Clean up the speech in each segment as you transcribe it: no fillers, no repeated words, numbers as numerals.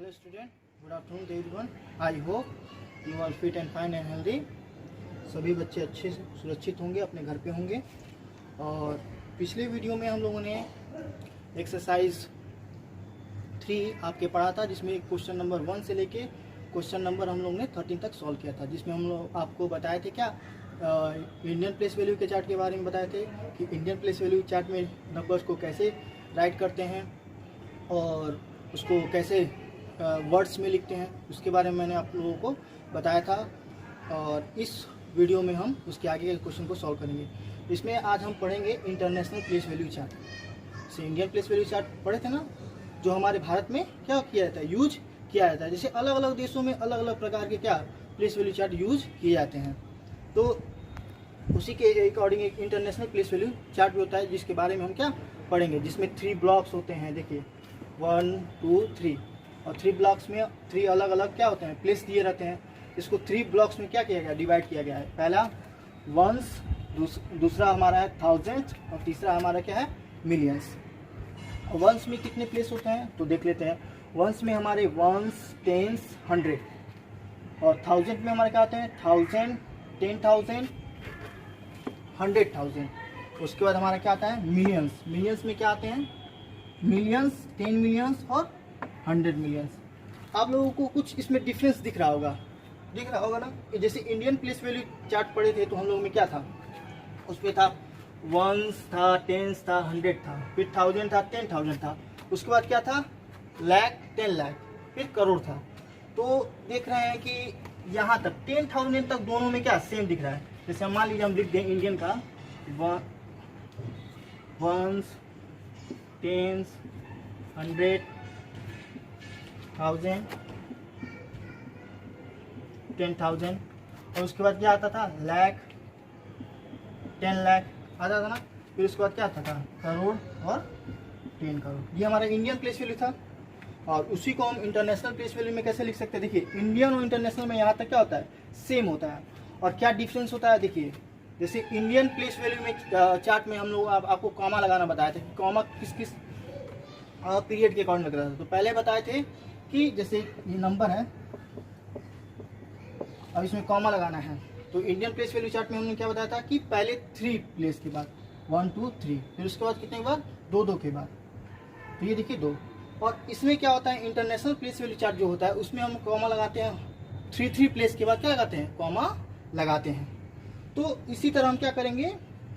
Hello student, good afternoon to everyone. I hope you are fit and fine and healthy. सभी बच्चे अच्छे से सुरक्षित होंगे, अपने घर पे होंगे। और पिछले वीडियो में हम लोगों ने एक्सरसाइज 3 आपके पढ़ा था, जिसमें क्वेश्चन नंबर 1 से लेके क्वेश्चन नंबर हम लोग ने 13 तक सॉल्व किया था, जिसमें हम लोग आपको बताए थे क्या इंडियन प्लेस वैल्यू के चार्ट के बारे में बताए थे कि इंडियन प्लेस वैल्यू चार्ट में नंबर्स को कैसे राइट करते हैं और उसको कैसे वर्ड्स में लिखते हैं, उसके बारे में मैंने आप लोगों को बताया था। और इस वीडियो में हम उसके आगे के क्वेश्चन को सॉल्व करेंगे। इसमें आज हम पढ़ेंगे इंटरनेशनल प्लेस वैल्यू चार्ट। जैसे इंडियन प्लेस वैल्यू चार्ट पढ़े थे ना, जो हमारे भारत में क्या किया जाता है, यूज किया जाता है। जैसे अलग अलग देशों में अलग अलग प्रकार के क्या प्लेस वैल्यू चार्ट यूज किए जाते हैं, तो उसी के अकॉर्डिंग एक इंटरनेशनल प्लेस वैल्यू चार्ट भी होता है, जिसके बारे में हम क्या पढ़ेंगे। जिसमें 3 ब्लॉक्स होते हैं, देखिए 1 2 3, और 3 ब्लॉक्स में 3 अलग अलग क्या होते हैं प्लेस दिए रहते हैं। इसको 3 ब्लॉक्स में क्या किया गया, डिवाइड किया गया है। पहला वंस, दूसरा हमारा है थाउजेंड, और तीसरा हमारा क्या है मिलियंस। वंस में कितने प्लेस होते हैं तो देख लेते हैं। वंस में हमारे वंस, टेंस, 100, और थाउजेंड में हमारे क्या आते हैं 1000, 10,000, 100,000। उसके बाद हमारा क्या आता है मिलियंस। मिलियंस में क्या आते हैं मिलियंस, 10 मिलियंस और 100 मिलियंस। आप लोगों को कुछ इसमें डिफरेंस दिख रहा होगा ना। जैसे इंडियन प्लेस वैल्यू चार्ट पढ़े थे तो हम लोगों में क्या था, उसमें था वंस था, टेंस था, 100 था, फिर 1000 था, 10,000 था, उसके बाद क्या था लाख, 10 लाख, फिर करोड़ था। तो देख रहे हैं कि यहाँ तक 10,000 तक दोनों में क्या सेम दिख रहा है। जैसे मान लीजिए हम लिख दें इंडियन का वंस, टेंस, 100, 1000, 10,000, और उसके बाद क्या आता था लाख, 10 लाख आता था ना। फिर उसके बाद क्या आता था करोड़ और 10 करोड़। ये हमारा इंडियन प्लेस वैल्यू था। और उसी को हम इंटरनेशनल प्लेस वैल्यू में कैसे लिख सकते हैं। देखिए इंडियन और इंटरनेशनल में यहाँ तक क्या होता है सेम होता है। और क्या डिफरेंस होता है, देखिए जैसे इंडियन प्लेस वैल्यू में चार्ट में हम लोग आपको कॉमा लगाना बताए थे कि कॉमा किस किस पीरियड के अकॉर्डिंग लग रहा था। तो पहले बताए थे कि जैसे ये नंबर है, अब इसमें कॉमा लगाना है। तो इंडियन प्लेस वैल्यू चार्ट में हमने क्या बताया था कि पहले 3 प्लेस के बाद 1 2 3, फिर उसके बाद कितने के बाद 2 के बाद, तो ये देखिए 2। और इसमें क्या होता है इंटरनेशनल प्लेस वैल्यू चार्ट जो होता है उसमें हम कॉमा लगाते हैं 3 प्लेस के बाद क्या लगाते हैं कॉमा लगाते हैं। तो इसी तरह हम क्या करेंगे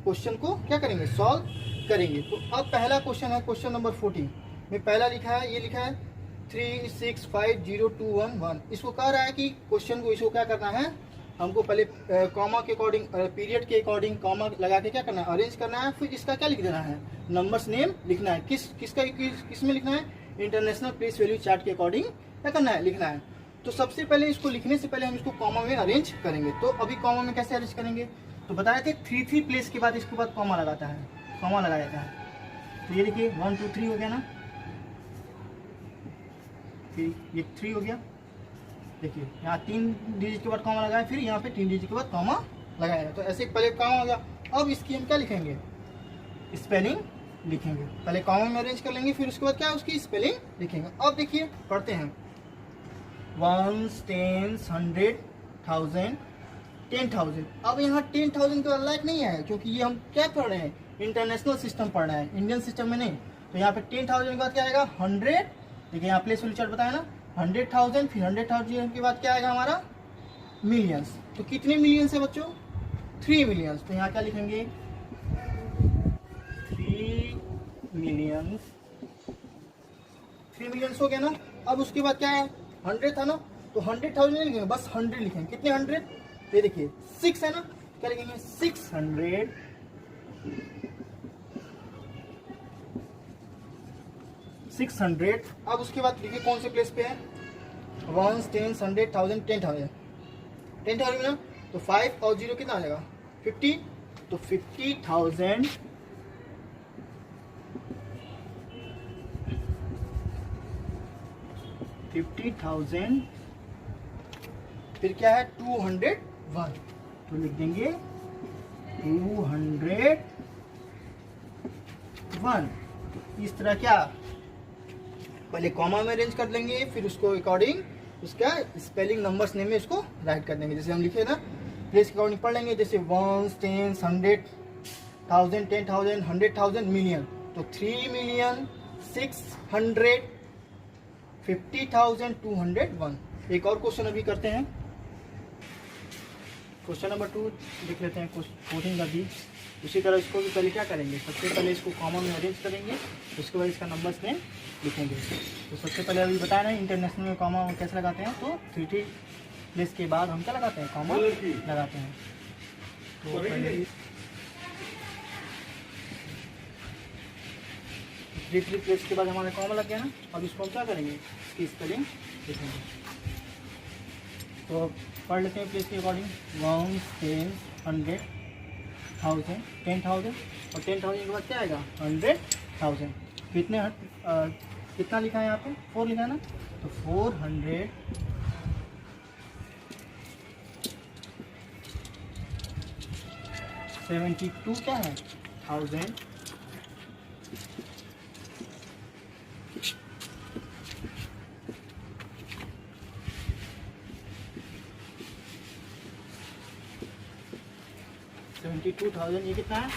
क्वेश्चन को क्या करेंगे सॉल्व करेंगे। तो अब पहला क्वेश्चन है क्वेश्चन नंबर 14 में पहला लिखा है, ये लिखा है 3650211। इसको कह रहा है कि क्वेश्चन को इसको क्या करना है, हमको पहले कॉमा के अकॉर्डिंग पीरियड के अकॉर्डिंग कॉमा लगा के क्या करना है अरेंज करना है। फिर इसका क्या लिख देना है नंबर्स नेम लिखना है। किस में लिखना है इंटरनेशनल प्लेस वैल्यू चार्ट के अकॉर्डिंग क्या करना है लिखना है। तो सबसे पहले इसको लिखने से पहले हम इसको कॉमा में अरेंज करेंगे। तो अभी कॉमा में कैसे अरेंज करेंगे, तो बताए थे 3 प्लेस के बाद इसके बाद कॉमा लगाता है, कॉमा लगाया जाता है। तो ये देखिए 1 2 3 हो गया ना, फिर ये 3 हो गया। देखिए यहाँ 3 डिजिट के बाद कॉमा लगाया, फिर यहाँ पे 3 डिजिट के बाद कॉमा लगाया। तो ऐसे पहले कॉमा हो गया। अब इसकी हम क्या लिखेंगे स्पेलिंग लिखेंगे। पहले कॉमा में अरेंज कर लेंगे, फिर उसके बाद क्या उसकी स्पेलिंग लिखेंगे। अब देखिए पढ़ते हैं वंस, टेंस, 100, 1000, 10,000। अब यहाँ 10,000 का लायक नहीं है, क्योंकि ये हम क्या पढ़ रहे हैं इंटरनेशनल सिस्टम पढ़ रहे हैं, इंडियन सिस्टम में नहीं। तो यहाँ पे 10,000 के बाद क्या आएगा 100। देखिए यहाँ प्लेस वैल्यू चार्ट बताया ना 100,000, फिर 100,000 के बाद क्या आएगा हमारा मिलियंस। तो कितने मिलियंस है बच्चों 3 मिलियंस। तो यहाँ क्या लिखेंगे 3 मिलियंस। 3 मिलियंस हो गया ना। अब उसके बाद क्या है 100 था ना, तो 100,000 नहीं लिखेंगे, बस 100 लिखेंगे। कितने 100, ये देखिए 6 है ना, क्या लिखेंगे 600, 600। अब उसके बाद देखिए कौन से प्लेस पे है वंस, टेंस, 100, 1000, 10,000। 10,000 ना, तो 5 और 0 कितना आ जाएगा 50। तो 50,000, 50,000, फिर क्या है 201। तो लिख देंगे 201। इस तरह क्या पहले कॉमा में अरेंज कर लेंगे, फिर उसको अकॉर्डिंग उसका स्पेलिंग नंबर्स नेम में इसको राइट कर देंगे। जैसे हम लिखे ना प्लेस के अकॉर्डिंग पढ़ लेंगे, जैसे 1, 10, 100, 1000, 10,000, 100,000, मिलियन, तो 3,650,201। एक और क्वेश्चन अभी करते हैं, क्वेश्चन नंबर 2 देख लेते हैं, कोडिंग का भी उसी तरह इसको भी पहले क्या करेंगे, सबसे पहले इसको कॉमा में अरेंज करेंगे, उसके बाद इसका नंबर्स में लिखेंगे। तो सबसे पहले अभी बताया ना इंटरनेशनल में कॉमा कैसे लगाते हैं, तो 3 प्लेस के बाद हम क्या लगाते हैं, कॉमा लगाते हैं। तो पहले 3 प्लेस के बाद हमारे कॉमा लग गया ना, अब इसको हम क्या करेंगे, इसकी स्पेलिंग लिखेंगे। तो पढ़ लेते हैं प्लेस के अकॉर्डिंग, 1, 10, 100, 1000, 10,000, और 10,000 के बाद क्या आएगा, 100,000। कितना लिखा है यहाँ पे, 4 लिखा है ना, तो 472 क्या है, 1000। ये कितना है,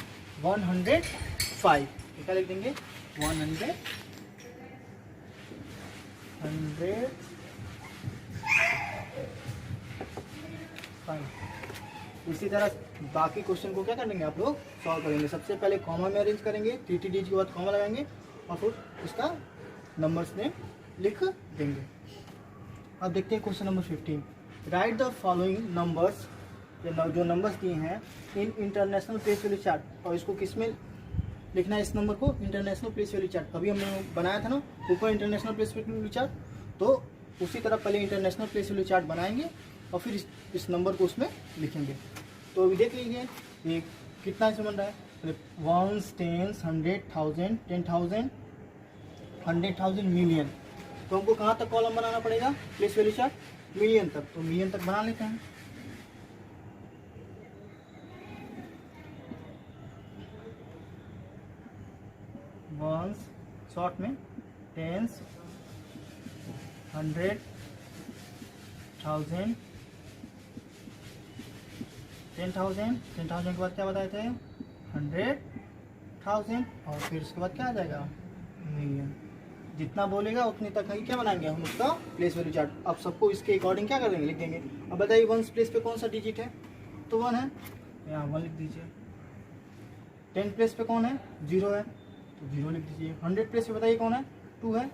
105। क्या लिख देंगे, 105। इसी तरह बाकी क्वेश्चन को क्या करेंगे, आप लोग सॉल्व करेंगे। सबसे पहले कॉमा में अरेंज करेंगे, 3 डिजिट के बाद कॉमा लगाएंगे, और फिर उसका नंबर्स में लिख देंगे। अब देखते हैं question number 15। Right the following numbers, जो नंबर्स दिए हैं in international place value chart, और इसको किस में लिखना है, इस नंबर को इंटरनेशनल प्लेस वैल्यू चार्ट। अभी हमने बनाया था ना ऊपर इंटरनेशनल प्लेस वैल्यू चार्ट, तो उसी तरह पहले इंटरनेशनल प्लेस वैल्यू चार्ट बनाएंगे और फिर इस नंबर को उसमें लिखेंगे। तो अभी देख लीजिए ये कितना इसमें बन रहा है, 1, 10, 100,000, 10,000, 100,000, मिलियन। तो हमको कहाँ तक कॉलम बनाना पड़ेगा प्लेस वैल्यू चार्ट, मिलियन तक। तो मिलियन तक बना लेते हैं। वंस शॉर्ट में, टेंस, 100,000, 10,000, 10,000 के बाद क्या बताए थे, 100,000, और फिर उसके बाद क्या आ जाएगा, मिलियन। जितना बोलेगा उतने तक ही क्या बनाएंगे हम उसका प्लेस वैल्यू चार्ट। अब सबको इसके अकॉर्डिंग क्या कर देंगे, लिख देंगे। अब बताइए 1 प्लेस पे कौन सा डिजिट है, तो 1 है, यहाँ 1 लिख दीजिए। 10 प्लेस पे कौन है, 0 है, तो 0 लिख दीजिए। 100 प्लेस पे बताइए कौन है, 2 है,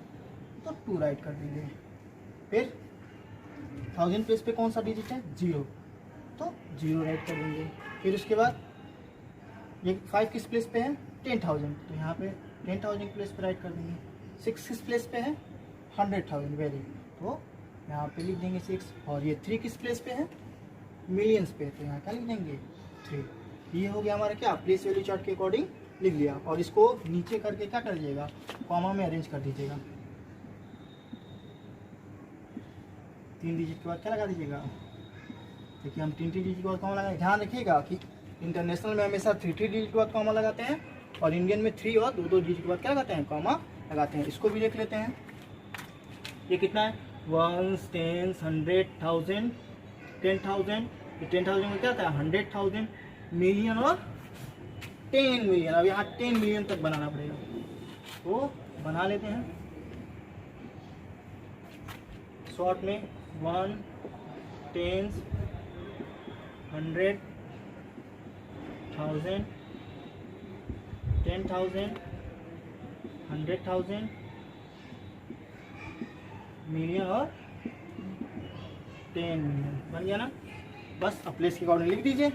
तो 2 राइट कर दीजिए। फिर 1000 प्लेस पे कौन सा डिजिट है, 0, तो 0 राइट कर देंगे। फिर उसके बाद ये 5 किस प्लेस पे है, 10,000, तो यहाँ पे 10,000 प्लेस पे राइट कर देंगे। 6 किस प्लेस पे है, 100,000, वेरी, तो यहाँ पे लिख देंगे 6। और ये 3 किस प्लेस पे है, मिलियंस पे, तो यहाँ क्या लिख देंगे, 3। ये हो गया हमारा क्या, प्लेस वैल्यू चार्ट के अकॉर्डिंग लिख लिया। और इसको नीचे करके क्या कर दीजिएगा, कॉमा में अरेंज कर दीजिएगा। 3 डिजिट के बाद क्या लगा दीजिएगा, देखिए हम 3 डिजिट के बाद कॉमा लगाए। ध्यान रखिएगा कि इंटरनेशनल में हमेशा 3 डिजिट के बाद कॉमा लगाते हैं, और इंडियन में 3 और 2 डिजिट के बाद क्या लगाते हैं, कॉमा लगाते हैं। इसको भी देख लेते हैं, ये कितना है, 1, 10, 100,000, 10,000, 10,000 में क्या आता है, 100,000, मिलियन और 10 मिलियन। अब यहाँ 10 मिलियन तक बनाना पड़ेगा, तो बना लेते हैं। शॉर्ट में 1, 10, 100,000, 10,000, 100,000, मिलियन और 10 मिलियन बन गया ना। बस अब प्लेस के अकॉर्डिंग लिख दीजिए।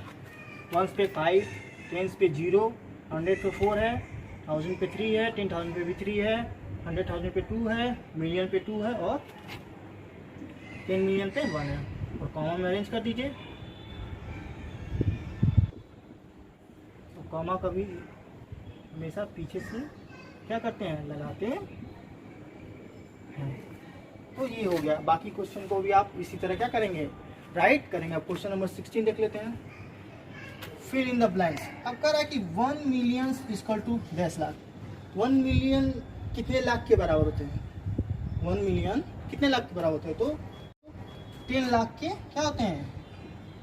1 पे 5, 10 पे 0, 100 पे 4 है, 1000 पे 3 है, 10,000 पे भी 3 है, 100,000 पे 2 है, मिलियन पे 2 है, और 10 मिलियन पे 1 है। और कॉमा में अरेंज कर दीजिए। तो कॉमा कभी हमेशा पीछे से क्या करते हैं, लगाते हैं। तो ये हो गया। बाकी क्वेश्चन को भी आप इसी तरह क्या करेंगे, राइट करेंगे। अब क्वेश्चन नंबर 16 देख लेते हैं। Fill in the blanks. अब कह रहा है कि 1 million equal to 10 lakh. 1 million कितने लाख के बराबर होते हैं, 1 मिलियन कितने लाख के बराबर होता है? तो 10 लाख के क्या होते हैं?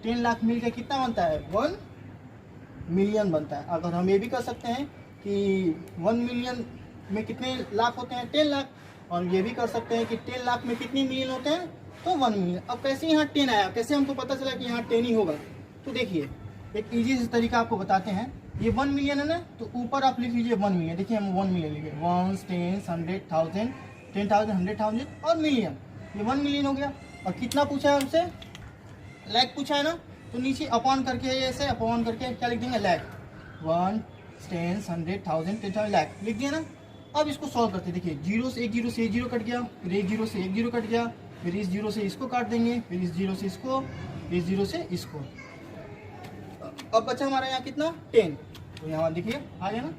10 लाख मिलकर कितना बनता है? 1 मिलियन बनता है। अगर हम ये भी कर सकते हैं कि 1 मिलियन में कितने लाख होते हैं? 10 लाख। और ये भी कर सकते हैं कि 10 लाख में कितने मिलियन होते हैं? तो 1 मिलियन। अब कैसे यहाँ 10 आया? कैसे हमको पता चला कि यहाँ 10 ही होगा? तो देखिए एक इजी से तरीका आपको बताते हैं। ये 1 मिलियन है ना, तो ऊपर आप लिख लीजिए 1 मिलियन। देखिए हम 1 मिलियन लिखे, 1 10 100,000 10,000 100,000 और मिलियन, ये 1 मिलियन हो गया। और कितना पूछा है हमसे? लाख पूछा है ना, तो नीचे अपॉन करके ऐसे अपॉन करके क्या लिख देंगे? लाख। 1 10 100,000 10,000 लाख लिख दिया ना। अब इसको सॉल्व करते देखिए, 0 से 1 0 से 1 0 कट गया, फिर 1 0 से 1 0 कट गया, फिर इस 0 से इसको काट देंगे, फिर इस 0 से इसको, इस 0 से इसको। अब बचा हमारा यहाँ कितना? 10। तो यहाँ देखिए आ गया ना,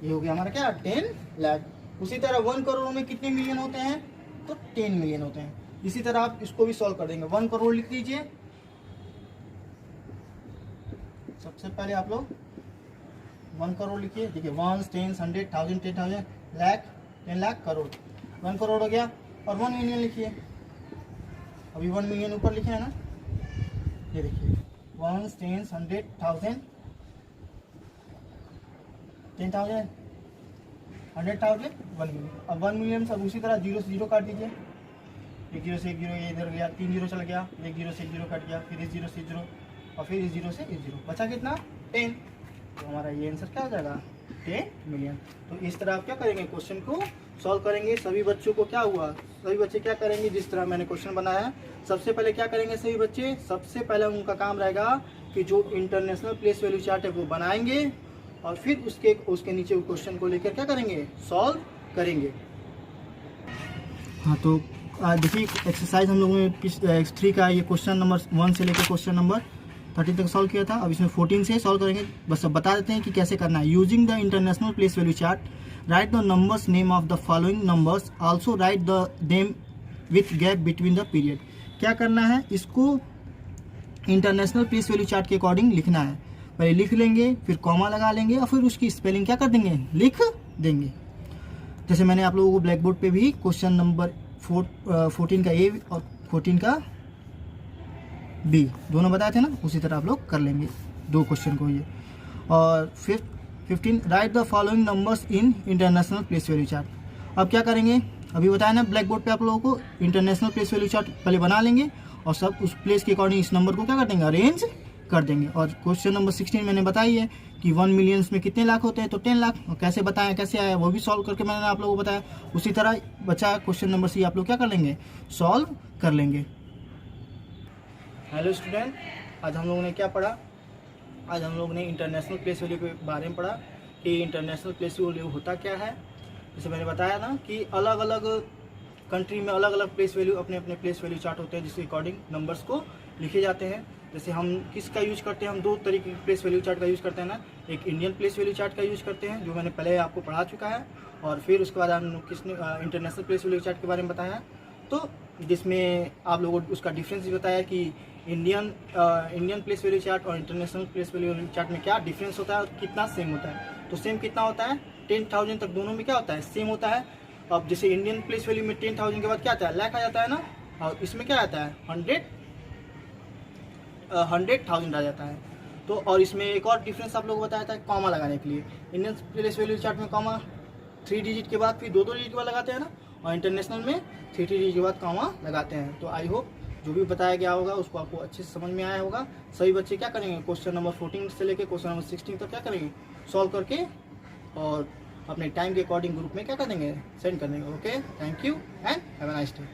ये हो गया हमारा क्या? 10 लाख। उसी तरह 1 करोड़ में कितने मिलियन होते हैं? तो 10 मिलियन होते हैं। इसी तरह आप इसको भी सॉल्व कर देंगे। 1 करोड़ लिख लीजिए। सबसे पहले आप लोग 1 करोड़ लिखिए। देखिए 1 10 100,000 10,000 लाख 10 लाख करोड़, 1 करोड़ हो गया। और 1 मिलियन लिखिए। अभी 1 मिलियन ऊपर लिखे है ना, ये देखिए 1 10 100,000 10,000 100,000 1 मिलियन। अब 1 मिलियन सब उसी तरह 0 से 0 काट दीजिए। 1 0 से 1 0 ये इधर गया, 3 0 चल गया, 1 0 से 1 0 कट गया, फिर इस 0 से 0 और फिर इस 0 से इस 0, बचा कितना? 10। तो हमारा ये आंसर क्या हो जाएगा? 10 मिलियन। तो इस तरह आप क्या करेंगे? क्वेश्चन को सॉल्व करेंगे। सभी बच्चों को क्या हुआ? सभी बच्चे क्या करेंगे? जिस तरह मैंने क्वेश्चन बनाया है, सबसे पहले क्या करेंगे सभी बच्चे? सबसे पहले उनका काम रहेगा कि जो इंटरनेशनल प्लेस वैल्यू चार्ट है वो बनाएंगे और फिर उसके नीचे क्वेश्चन को लेकर क्या करेंगे? सॉल्व करेंगे। हाँ, तो देखिए एक्सरसाइज हम लोगों ने X3 का ये क्वेश्चन नंबर 1 से लेकर क्वेश्चन नंबर 30 तक सॉल्व किया था। अब इसमें 14 से सॉल्व करेंगे। बस अब बता देते हैं कि कैसे करना है। Using the international place value chart, right the numbers name of the following numbers, also right the name with gap between the period. क्या करना है? इसको इंटरनेशनल प्लेस वैल्यू चार्ट के अकॉर्डिंग लिखना है। पहले लिख लेंगे, फिर कॉमा लगा लेंगे और फिर उसकी स्पेलिंग क्या कर देंगे? लिख देंगे। जैसे मैंने आप लोगों को ब्लैक बोर्ड पे भी क्वेश्चन नंबर 14 का ए और 14 का बी दोनों बताए थे ना, उसी तरह आप लोग कर लेंगे 2 क्वेश्चन को ये। और फिर 15 right the following numbers in international place value chart. अब क्या करेंगे? अभी बताया ना ब्लैक बोर्ड पे आप लोगों को, इंटरनेशनल प्लेस वैल्यू चार्ट पहले बना लेंगे और सब उस प्लेस के अकॉर्डिंग इस नंबर को क्या कर देंगे? अरेंज कर देंगे। और क्वेश्चन नंबर 16 मैंने बताई है कि 1 मिलियन में कितने लाख होते हैं? तो 10 लाख। और कैसे बताएं, कैसे आया वो भी सॉल्व करके मैंने आप लोगों को बताया। उसी तरह बचा क्वेश्चन नंबर सी, आप लोग क्या कर लेंगे? सॉल्व कर लेंगे। हेलो स्टूडेंट, आज हम लोगों ने क्या पढ़ा? आज हम लोगों ने इंटरनेशनल प्लेस वैल्यू के बारे में पढ़ा कि इंटरनेशनल प्लेस वैल्यू होता क्या है। जैसे मैंने बताया ना कि अलग अलग कंट्री में अलग अलग प्लेस वैल्यू, अपने अपने प्लेस वैल्यू चार्ट होते हैं जिसके अकॉर्डिंग नंबर्स को लिखे जाते हैं। जैसे हम किसका यूज करते हैं? हम 2 तरीके के प्लेस वैल्यू चार्ट का यूज़ करते हैं ना। एक इंडियन प्लेस वैल्यू चार्ट का यूज़ करते हैं जो मैंने पहले आपको पढ़ा चुका है, और फिर उसके बाद हम किसने इंटरनेशनल प्लेस वैल्यू चार्ट के बारे में बताया, तो जिसमें आप लोगों को उसका डिफरेंस भी बताया कि इंडियन प्लेस वैल्यू चार्ट और इंटरनेशनल प्लेस वैल्यू चार्ट में क्या डिफरेंस होता है और कितना सेम होता है। तो सेम कितना होता है? 10,000 तक दोनों में क्या होता है? सेम होता है। अब जैसे इंडियन प्लेस वैल्यू में 10,000 के बाद क्या आता है? लाख आ जाता है ना, और इसमें क्या आता है? 100,000 आ जाता है। तो और इसमें एक और डिफरेंस आप लोगों को बताया था कॉमा लगाने के लिए। इंडियन प्लेस वैल्यू चार्ट में कॉमा 3 डिजिट के बाद फिर 2 डिजिट के बाद लगाते हैं ना, और इंटरनेशनल में 3 डिजिट के बाद कॉमा लगाते हैं। तो आई होप जो भी बताया गया होगा उसको आपको अच्छे से समझ में आया होगा। सभी बच्चे क्या करेंगे? क्वेश्चन नंबर 14 से लेकर क्वेश्चन नंबर 16 तक क्या करेंगे? सॉल्व करके और अपने टाइम के अकॉर्डिंग ग्रुप में क्या कर देंगे? सेंड कर देंगे। Okay, thank you and have a nice day.